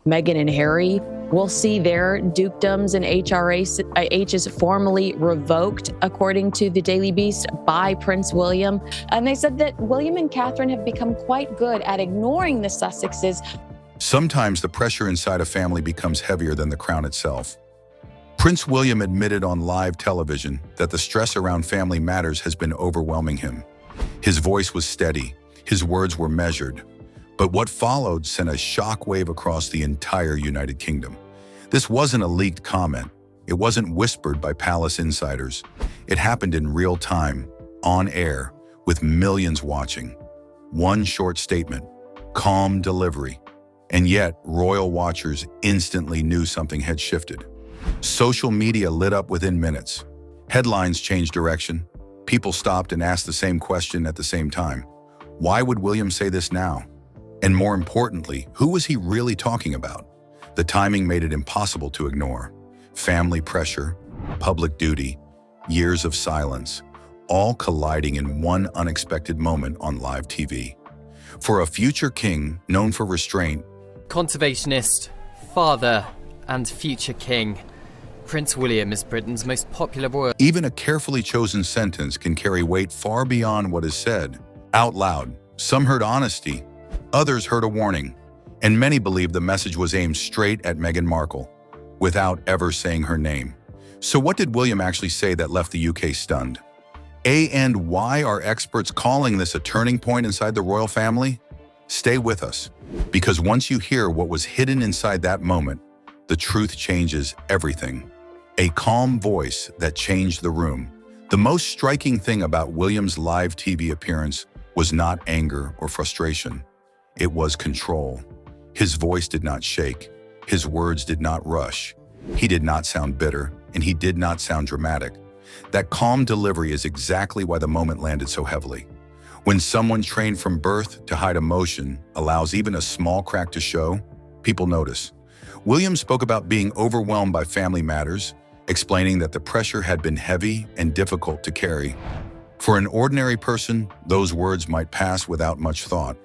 Meghan and Harry will see their dukedoms and HRHs formally revoked, according to the Daily Beast, by Prince William. And they said that William and Catherine have become quite good at ignoring the Sussexes. Sometimes the pressure inside a family becomes heavier than the crown itself. Prince William admitted on live television that the stress around family matters has been overwhelming him. His voice was steady, his words were measured. But what followed sent a shockwave across the entire United Kingdom. This wasn't a leaked comment. It wasn't whispered by palace insiders. It happened in real time, on air, with millions watching. One short statement, calm delivery. And yet, royal watchers instantly knew something had shifted. Social media lit up within minutes. Headlines changed direction. People stopped and asked the same question at the same time. Why would William say this now? And more importantly, who was he really talking about? The timing made it impossible to ignore. Family pressure, public duty, years of silence, all colliding in one unexpected moment on live TV. For a future king known for restraint, conservationist, father, and future king, Prince William is Britain's most popular royal. Even a carefully chosen sentence can carry weight far beyond what is said. Out loud, some heard honesty, others heard a warning, and many believe the message was aimed straight at Meghan Markle, without ever saying her name. So what did William actually say that left the UK stunned? And why are experts calling this a turning point inside the royal family? Stay with us, because once you hear what was hidden inside that moment, the truth changes everything. A calm voice that changed the room. The most striking thing about William's live TV appearance was not anger or frustration. It was control. His voice did not shake. His words did not rush. He did not sound bitter, and he did not sound dramatic. That calm delivery is exactly why the moment landed so heavily. When someone trained from birth to hide emotion allows even a small crack to show, people notice. William spoke about being overwhelmed by family matters, explaining that the pressure had been heavy and difficult to carry. For an ordinary person, those words might pass without much thought.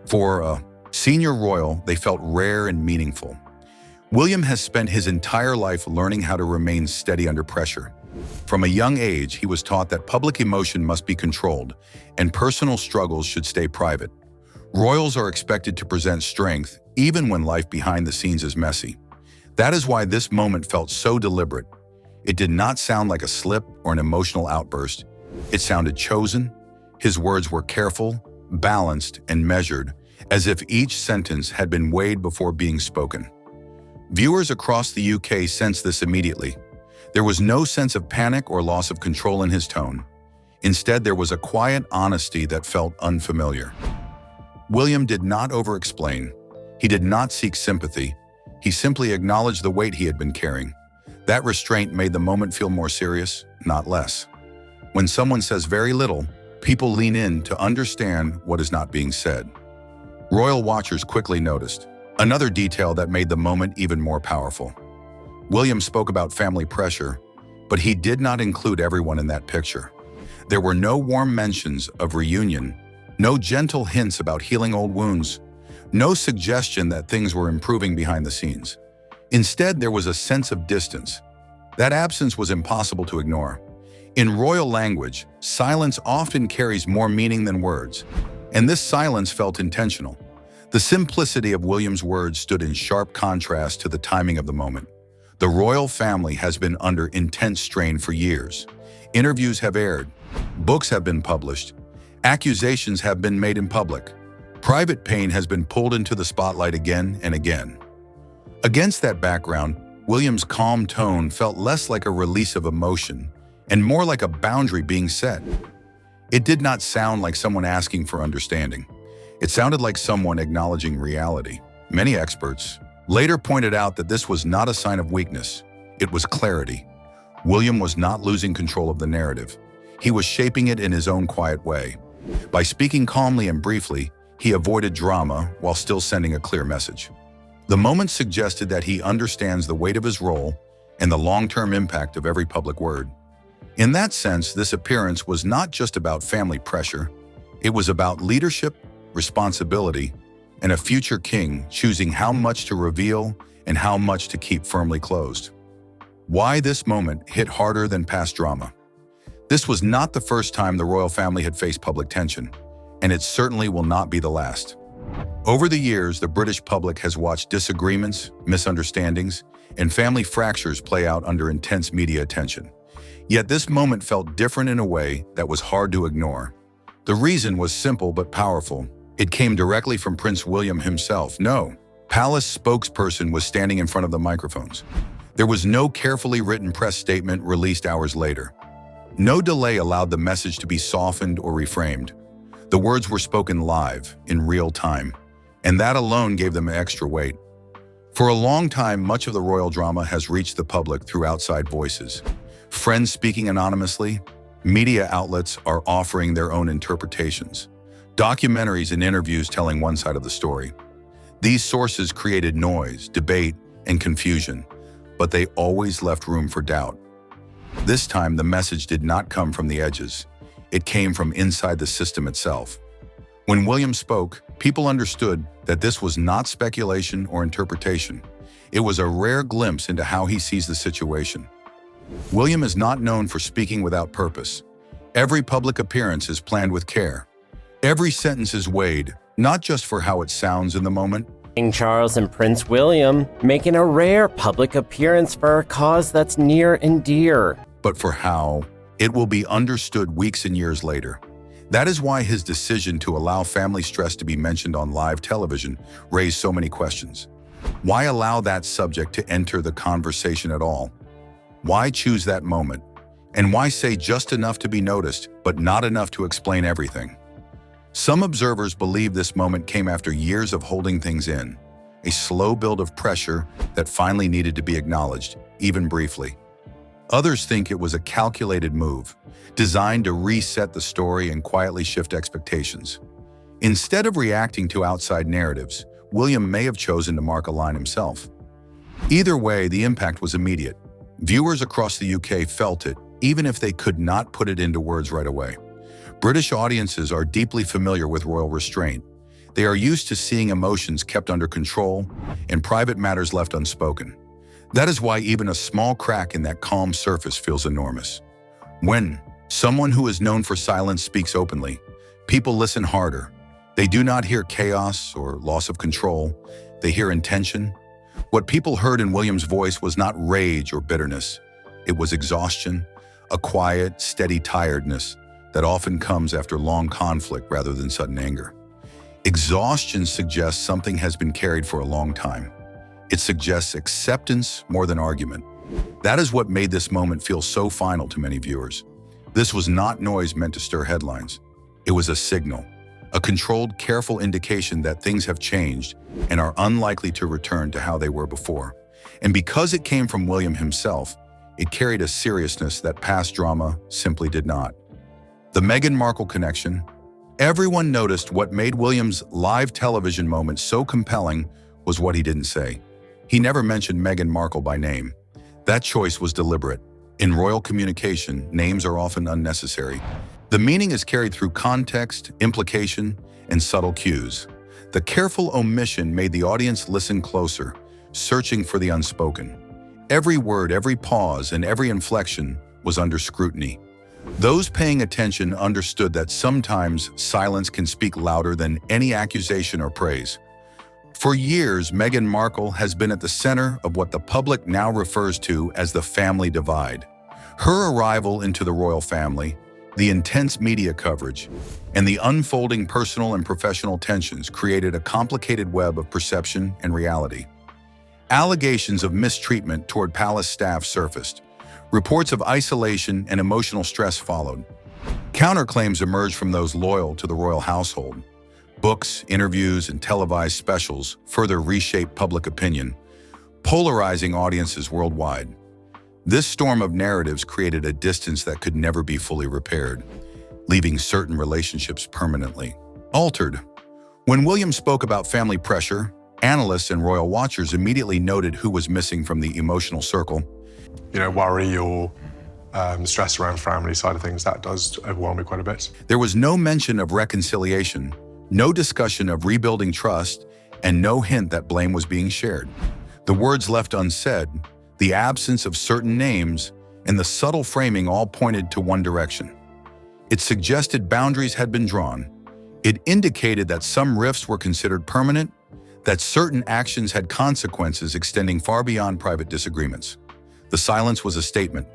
For a senior royal, they felt rare and meaningful. William has spent his entire life learning how to remain steady under pressure. From a young age, he was taught that public emotion must be controlled and personal struggles should stay private. Royals are expected to present strength even when life behind the scenes is messy. That is why this moment felt so deliberate. It did not sound like a slip or an emotional outburst. It sounded chosen. His words were careful, balanced, and measured, as if each sentence had been weighed before being spoken. Viewers across the UK sensed this immediately. There was no sense of panic or loss of control in his tone. Instead, there was a quiet honesty that felt unfamiliar. William did not over-explain. He did not seek sympathy. He simply acknowledged the weight he had been carrying. That restraint made the moment feel more serious, not less. When someone says very little, people lean in to understand what is not being said. Royal watchers quickly noticed another detail that made the moment even more powerful. William spoke about family pressure, but he did not include everyone in that picture. There were no warm mentions of reunion, no gentle hints about healing old wounds, no suggestion that things were improving behind the scenes. Instead, there was a sense of distance. That absence was impossible to ignore. In royal language, silence often carries more meaning than words, and this silence felt intentional. The simplicity of William's words stood in sharp contrast to the timing of the moment. The royal family has been under intense strain for years. Interviews have aired, books have been published, accusations have been made in public. Private pain has been pulled into the spotlight again and again. Against that background, William's calm tone felt less like a release of emotion and more like a boundary being set. It did not sound like someone asking for understanding. It sounded like someone acknowledging reality. Many experts later pointed out that this was not a sign of weakness. It was clarity. William was not losing control of the narrative. He was shaping it in his own quiet way. By speaking calmly and briefly, he avoided drama while still sending a clear message. The moment suggested that he understands the weight of his role and the long-term impact of every public word. In that sense, this appearance was not just about family pressure. It was about leadership, responsibility, and a future king choosing how much to reveal and how much to keep firmly closed. Why this moment hit harder than past drama? This was not the first time the royal family had faced public tension, and it certainly will not be the last. Over the years, the British public has watched disagreements, misunderstandings, and family fractures play out under intense media attention. Yet this moment felt different in a way that was hard to ignore. The reason was simple but powerful. It came directly from Prince William himself. No, palace spokesperson was standing in front of the microphones. There was no carefully written press statement released hours later. No delay allowed the message to be softened or reframed. The words were spoken live, in real time, and that alone gave them extra weight. For a long time, much of the royal drama has reached the public through outside voices. Friends speaking anonymously, media outlets are offering their own interpretations, documentaries and interviews telling one side of the story. These sources created noise, debate, and confusion, but they always left room for doubt. This time, the message did not come from the edges. It came from inside the system itself. When William spoke, people understood that this was not speculation or interpretation. It was a rare glimpse into how he sees the situation. William is not known for speaking without purpose. Every public appearance is planned with care. Every sentence is weighed, not just for how it sounds in the moment. King Charles and Prince William making a rare public appearance for a cause that's near and dear, but for how it will be understood weeks and years later. That is why his decision to allow family stress to be mentioned on live television raised so many questions. Why allow that subject to enter the conversation at all? Why choose that moment? And why say just enough to be noticed, but not enough to explain everything? Some observers believe this moment came after years of holding things in, a slow build of pressure that finally needed to be acknowledged, even briefly. Others think it was a calculated move, designed to reset the story and quietly shift expectations. Instead of reacting to outside narratives, William may have chosen to mark a line himself. Either way, the impact was immediate. Viewers across the UK felt it, even if they could not put it into words right away. British audiences are deeply familiar with royal restraint. They are used to seeing emotions kept under control and private matters left unspoken. That is why even a small crack in that calm surface feels enormous. When someone who is known for silence speaks openly, people listen harder. They do not hear chaos or loss of control. They hear intention. What people heard in William's voice was not rage or bitterness. It was exhaustion, a quiet, steady tiredness that often comes after long conflict rather than sudden anger. Exhaustion suggests something has been carried for a long time. It suggests acceptance more than argument. That is what made this moment feel so final to many viewers. This was not noise meant to stir headlines. It was a signal, a controlled, careful indication that things have changed and are unlikely to return to how they were before. And because it came from William himself, it carried a seriousness that past drama simply did not. The Meghan Markle connection. Everyone noticed what made William's live television moment so compelling was what he didn't say. He never mentioned Meghan Markle by name. That choice was deliberate. In royal communication, names are often unnecessary. The meaning is carried through context, implication, and subtle cues. The careful omission made the audience listen closer, searching for the unspoken. Every word, every pause, and every inflection was under scrutiny. Those paying attention understood that sometimes silence can speak louder than any accusation or praise. For years, Meghan Markle has been at the center of what the public now refers to as the family divide. Her arrival into the royal family, the intense media coverage, and the unfolding personal and professional tensions created a complicated web of perception and reality. Allegations of mistreatment toward palace staff surfaced. Reports of isolation and emotional stress followed. Counterclaims emerged from those loyal to the royal household. Books, interviews, and televised specials further reshaped public opinion, polarizing audiences worldwide. This storm of narratives created a distance that could never be fully repaired, leaving certain relationships permanently altered. When William spoke about family pressure, analysts and royal watchers immediately noted who was missing from the emotional circle. Worry or stress around family side of things, that does overwhelm me quite a bit. There was no mention of reconciliation, no discussion of rebuilding trust, and no hint that blame was being shared. The words left unsaid, the absence of certain names, and the subtle framing all pointed to one direction. It suggested boundaries had been drawn. It indicated that some rifts were considered permanent, that certain actions had consequences extending far beyond private disagreements. The silence was a statement.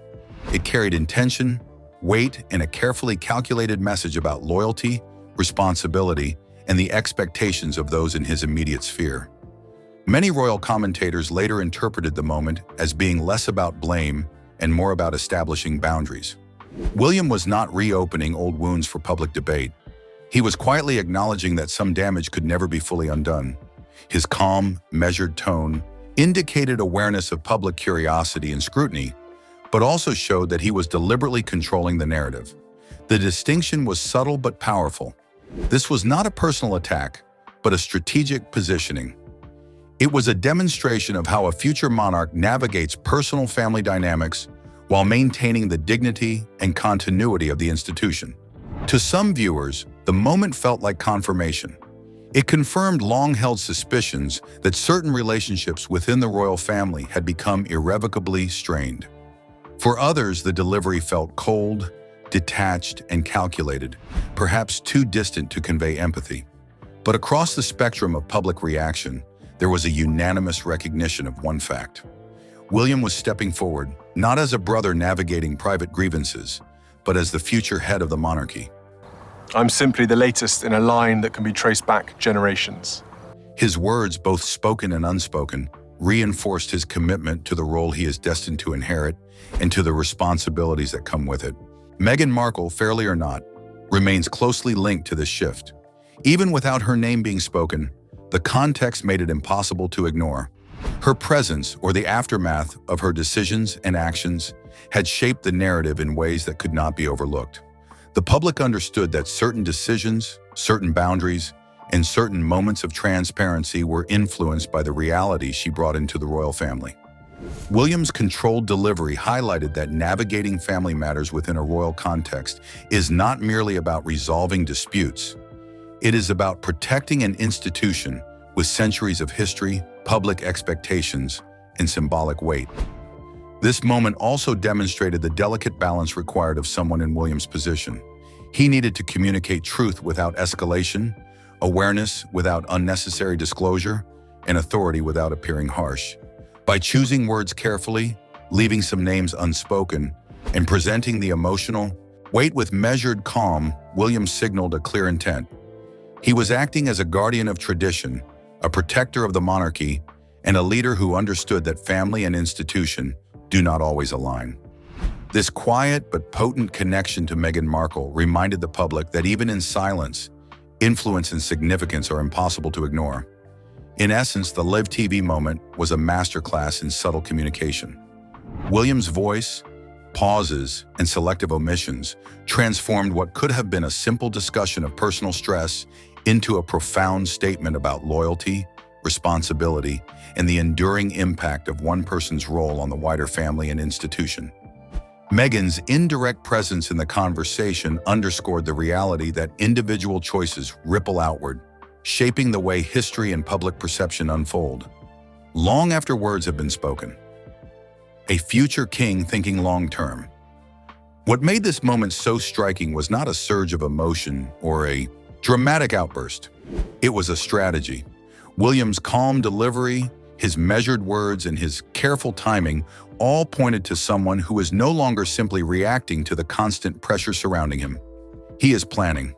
It carried intention, weight, and a carefully calculated message about loyalty, responsibility, and the expectations of those in his immediate sphere. Many royal commentators later interpreted the moment as being less about blame and more about establishing boundaries. William was not reopening old wounds for public debate. He was quietly acknowledging that some damage could never be fully undone. His calm, measured tone indicated awareness of public curiosity and scrutiny, but also showed that he was deliberately controlling the narrative. The distinction was subtle but powerful. This was not a personal attack, but a strategic positioning. It was a demonstration of how a future monarch navigates personal family dynamics while maintaining the dignity and continuity of the institution. To some viewers, the moment felt like confirmation. It confirmed long-held suspicions that certain relationships within the royal family had become irrevocably strained. For others, the delivery felt cold, detached, and calculated, perhaps too distant to convey empathy. But across the spectrum of public reaction, there was a unanimous recognition of one fact. William was stepping forward, not as a brother navigating private grievances, but as the future head of the monarchy. I'm simply the latest in a line that can be traced back generations. His words, both spoken and unspoken, reinforced his commitment to the role he is destined to inherit and to the responsibilities that come with it. Meghan Markle, fairly or not, remains closely linked to this shift. Even without her name being spoken, the context made it impossible to ignore. Her presence, or the aftermath of her decisions and actions, had shaped the narrative in ways that could not be overlooked. The public understood that certain decisions, certain boundaries, and certain moments of transparency were influenced by the reality she brought into the royal family. William's controlled delivery highlighted that navigating family matters within a royal context is not merely about resolving disputes. It is about protecting an institution with centuries of history, public expectations, and symbolic weight. This moment also demonstrated the delicate balance required of someone in William's position. He needed to communicate truth without escalation, awareness without unnecessary disclosure, and authority without appearing harsh. By choosing words carefully, leaving some names unspoken, and presenting the emotional weight with measured calm, William signaled a clear intent. He was acting as a guardian of tradition, a protector of the monarchy, and a leader who understood that family and institution do not always align. This quiet but potent connection to Meghan Markle reminded the public that even in silence, influence and significance are impossible to ignore. In essence, the live TV moment was a masterclass in subtle communication. William's voice, pauses, and selective omissions transformed what could have been a simple discussion of personal stress into a profound statement about loyalty, responsibility, and the enduring impact of one person's role on the wider family and institution. Meghan's indirect presence in the conversation underscored the reality that individual choices ripple outward, shaping the way history and public perception unfold. Long after words have been spoken, a future king thinking long-term. What made this moment so striking was not a surge of emotion or a dramatic outburst. It was a strategy. William's calm delivery, his measured words, and his careful timing all pointed to someone who is no longer simply reacting to the constant pressure surrounding him. He is planning.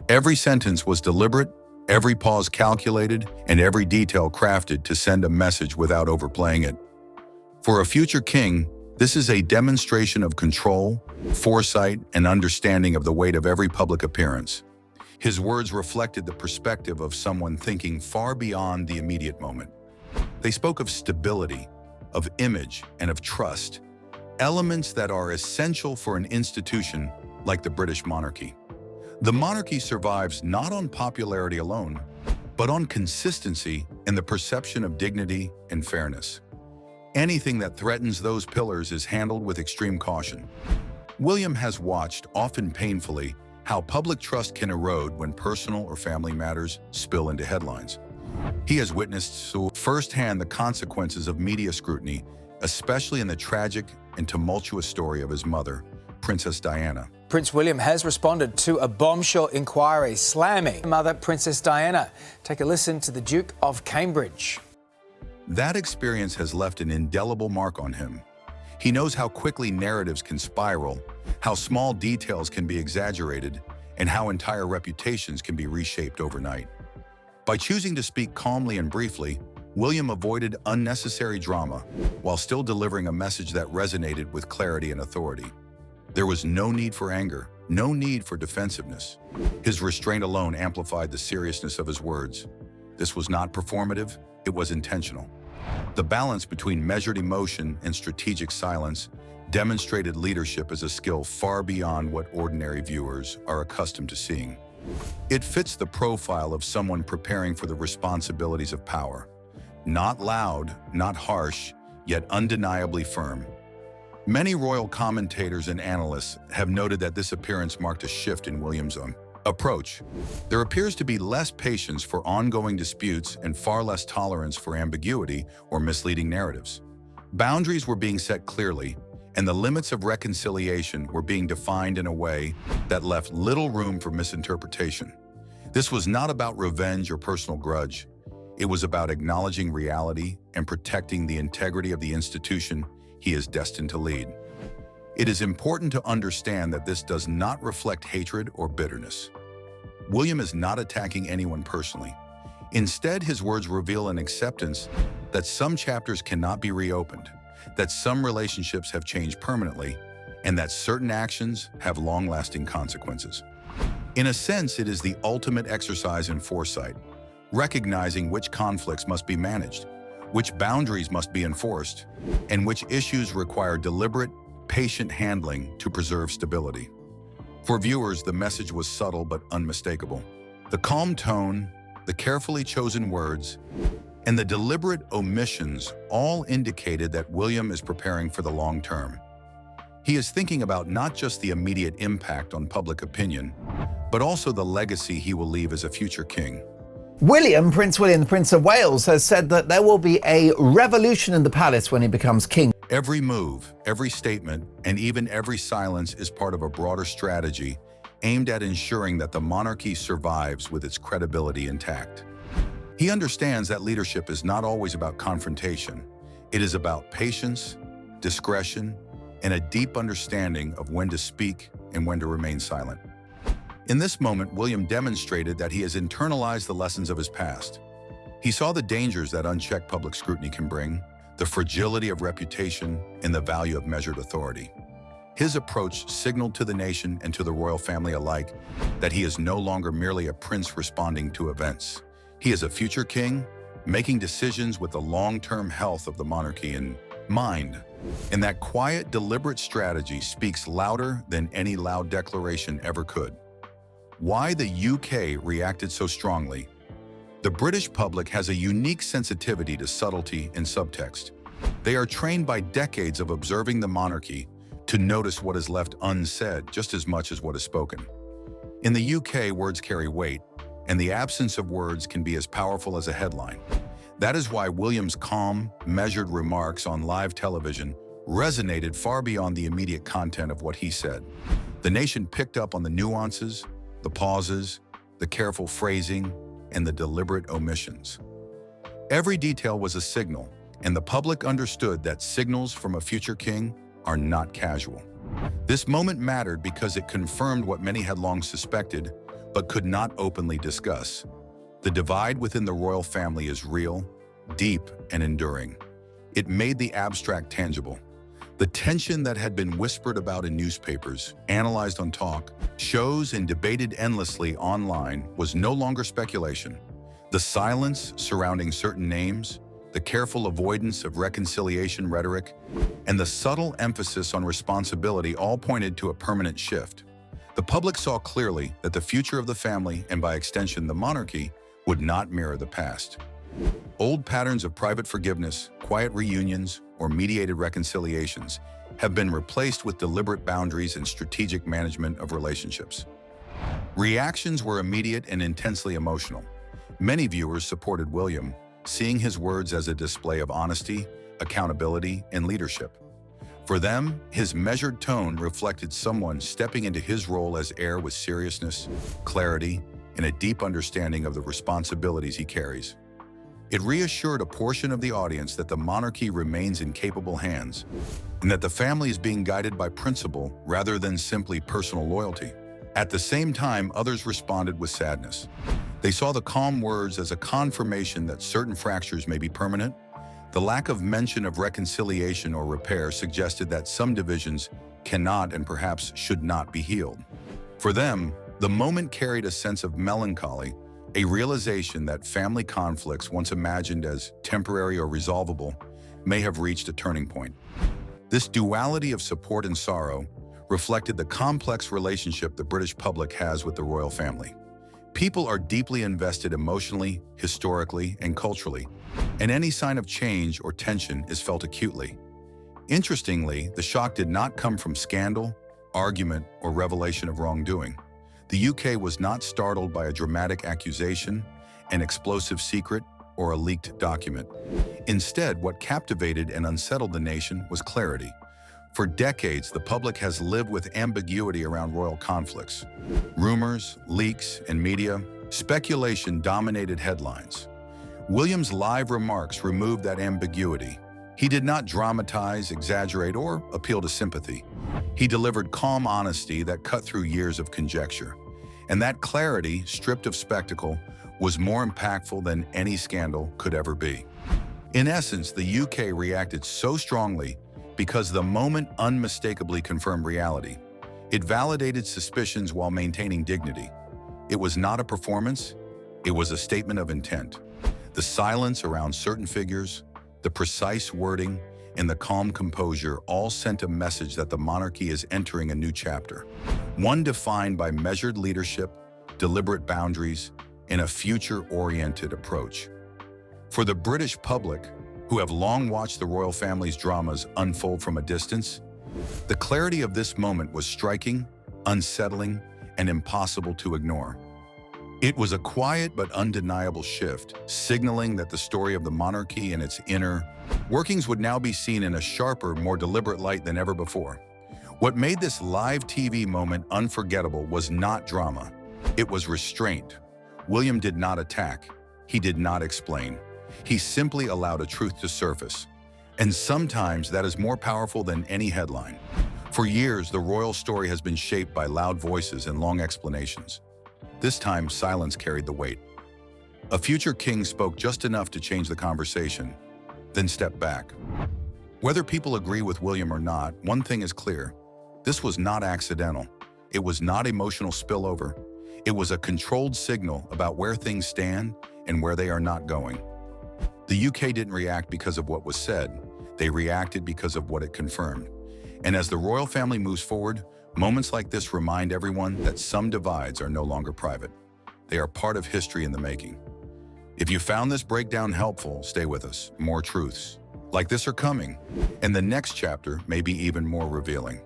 Every sentence was deliberate, every pause calculated, and every detail crafted to send a message without overplaying it. For a future king, this is a demonstration of control, foresight, and understanding of the weight of every public appearance. His words reflected the perspective of someone thinking far beyond the immediate moment. They spoke of stability, of image, and of trust, elements that are essential for an institution like the British monarchy. The monarchy survives not on popularity alone, but on consistency and the perception of dignity and fairness. Anything that threatens those pillars is handled with extreme caution. William has watched, often painfully, how public trust can erode when personal or family matters spill into headlines. He has witnessed firsthand the consequences of media scrutiny, especially in the tragic and tumultuous story of his mother, Princess Diana. Prince William has responded to a bombshell inquiry slamming mother Princess Diana. Take a listen to the Duke of Cambridge. That experience has left an indelible mark on him. He knows how quickly narratives can spiral, how small details can be exaggerated, and how entire reputations can be reshaped overnight. By choosing to speak calmly and briefly, William avoided unnecessary drama while still delivering a message that resonated with clarity and authority. There was no need for anger, no need for defensiveness. His restraint alone amplified the seriousness of his words. This was not performative, it was intentional. The balance between measured emotion and strategic silence demonstrated leadership as a skill far beyond what ordinary viewers are accustomed to seeing. It fits the profile of someone preparing for the responsibilities of power. Not loud, not harsh, yet undeniably firm. Many royal commentators and analysts have noted that this appearance marked a shift in William's approach. There appears to be less patience for ongoing disputes and far less tolerance for ambiguity or misleading narratives. Boundaries were being set clearly, and the limits of reconciliation were being defined in a way that left little room for misinterpretation. This was not about revenge or personal grudge. It was about acknowledging reality and protecting the integrity of the institution he is destined to lead. It is important to understand that this does not reflect hatred or bitterness. William is not attacking anyone personally. Instead, his words reveal an acceptance that some chapters cannot be reopened, that some relationships have changed permanently, and that certain actions have long-lasting consequences. In a sense, it is the ultimate exercise in foresight, recognizing which conflicts must be managed, which boundaries must be enforced, and which issues require deliberate, patient handling to preserve stability. For viewers, the message was subtle but unmistakable. The calm tone, the carefully chosen words, and the deliberate omissions all indicated that William is preparing for the long term. He is thinking about not just the immediate impact on public opinion, but also the legacy he will leave as a future king. Prince William, the Prince of Wales, has said that there will be a revolution in the palace when he becomes king. Every move, every statement, and even every silence is part of a broader strategy aimed at ensuring that the monarchy survives with its credibility intact. He understands that leadership is not always about confrontation. It is about patience, discretion, and a deep understanding of when to speak and when to remain silent. In this moment, William demonstrated that he has internalized the lessons of his past. He saw the dangers that unchecked public scrutiny can bring, the fragility of reputation, and the value of measured authority. His approach signaled to the nation and to the royal family alike that he is no longer merely a prince responding to events. He is a future king, making decisions with the long-term health of the monarchy in mind. And that quiet, deliberate strategy speaks louder than any loud declaration ever could. Why the UK reacted so strongly? The British public has a unique sensitivity to subtlety and subtext. They are trained by decades of observing the monarchy to notice what is left unsaid just as much as what is spoken. In the UK, words carry weight, and the absence of words can be as powerful as a headline. That is why William's calm, measured remarks on live television resonated far beyond the immediate content of what he said. The nation picked up on the nuances, the pauses, the careful phrasing, and the deliberate omissions. Every detail was a signal, and the public understood that signals from a future king are not casual. This moment mattered because it confirmed what many had long suspected, but could not openly discuss. The divide within the royal family is real, deep, and enduring. It made the abstract tangible. The tension that had been whispered about in newspapers, analyzed on talk shows, and debated endlessly online was no longer speculation. The silence surrounding certain names, the careful avoidance of reconciliation rhetoric, and the subtle emphasis on responsibility all pointed to a permanent shift. The public saw clearly that the future of the family, and by extension the monarchy, would not mirror the past. Old patterns of private forgiveness, quiet reunions, or mediated reconciliations have been replaced with deliberate boundaries and strategic management of relationships. Reactions were immediate and intensely emotional. Many viewers supported William, seeing his words as a display of honesty, accountability, and leadership. For them, his measured tone reflected someone stepping into his role as heir with seriousness, clarity, and a deep understanding of the responsibilities he carries. It reassured a portion of the audience that the monarchy remains in capable hands, and that the family is being guided by principle rather than simply personal loyalty. At the same time, others responded with sadness. They saw the calm words as a confirmation that certain fractures may be permanent. The lack of mention of reconciliation or repair suggested that some divisions cannot and perhaps should not be healed. For them, the moment carried a sense of melancholy, a realization that family conflicts, once imagined as temporary or resolvable, may have reached a turning point. This duality of support and sorrow reflected the complex relationship the British public has with the royal family. People are deeply invested emotionally, historically, and culturally, and any sign of change or tension is felt acutely. Interestingly, the shock did not come from scandal, argument, or revelation of wrongdoing. The UK was not startled by a dramatic accusation, an explosive secret, or a leaked document. Instead, what captivated and unsettled the nation was clarity. For decades, the public has lived with ambiguity around royal conflicts. Rumors, leaks, and media speculation dominated headlines. William's live remarks removed that ambiguity. He did not dramatize, exaggerate, or appeal to sympathy. He delivered calm honesty that cut through years of conjecture. And that clarity, stripped of spectacle, was more impactful than any scandal could ever be. In essence, the UK reacted so strongly because the moment unmistakably confirmed reality. It validated suspicions while maintaining dignity. It was not a performance, it was a statement of intent. The silence around certain figures, the precise wording, and the calm composure all sent a message that the monarchy is entering a new chapter, one defined by measured leadership, deliberate boundaries, and a future-oriented approach. For the British public, who have long watched the royal family's dramas unfold from a distance, the clarity of this moment was striking, unsettling, and impossible to ignore. It was a quiet but undeniable shift, signaling that the story of the monarchy and its inner workings would now be seen in a sharper, more deliberate light than ever before. What made this live TV moment unforgettable was not drama. It was restraint. William did not attack. He did not explain. He simply allowed a truth to surface. And sometimes that is more powerful than any headline. For years, the royal story has been shaped by loud voices and long explanations. This time, silence carried the weight. A future king spoke just enough to change the conversation, then stepped back. Whether people agree with William or not, one thing is clear. This was not accidental. It was not emotional spillover. It was a controlled signal about where things stand and where they are not going. The UK didn't react because of what was said. They reacted because of what it confirmed. And as the royal family moves forward, moments like this remind everyone that some divides are no longer private. They are part of history in the making. If you found this breakdown helpful, stay with us. More truths like this are coming, and the next chapter may be even more revealing.